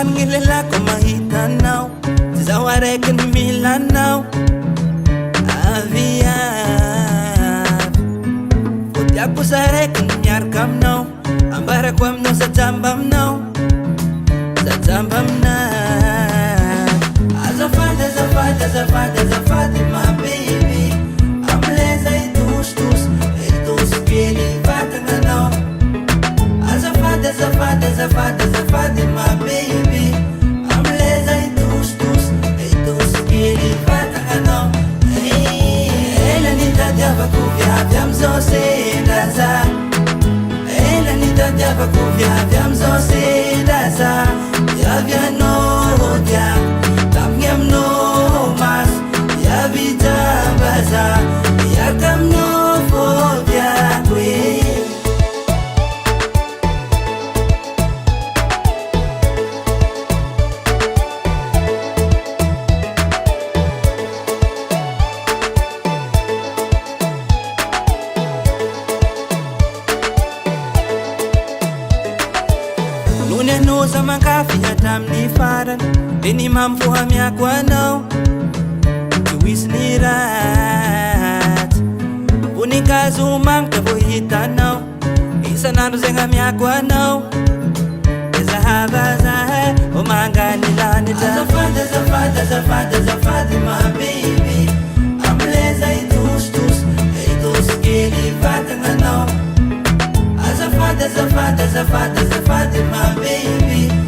Manangin lalako mahitanaw Zawarekin milanaw Aviat Puti ako sa rekin nyarkam naw Ambarakwam no sa jambam naw Sa jambam na Azafat, azafat, azafat, azafat my baby Amleza itus-tus Itus pili fatang naw Azafat, azafat, azafat, azafat my baby Amleza itus-tus Itus pili fatang naw Elanita diaba kuviaviam zosedaza Elanita diaba kuviaviam zosedaza Yavia no diam Tamyam no mas Yavita baza Yakam no fobia kwe Nuneno sa makafi hatam ni faran Bini mamfu hamyakwa nao Tuwis ni rat Unika zumang tabuhita nao Isa nano zeng hamyakwa nao Eza habazahe Umanga nila nita Azafat, azafat, azafat, azafat my baby Amleza itus-tus Itus kili fatang nao Azafat, azafat, azafat, azafat my baby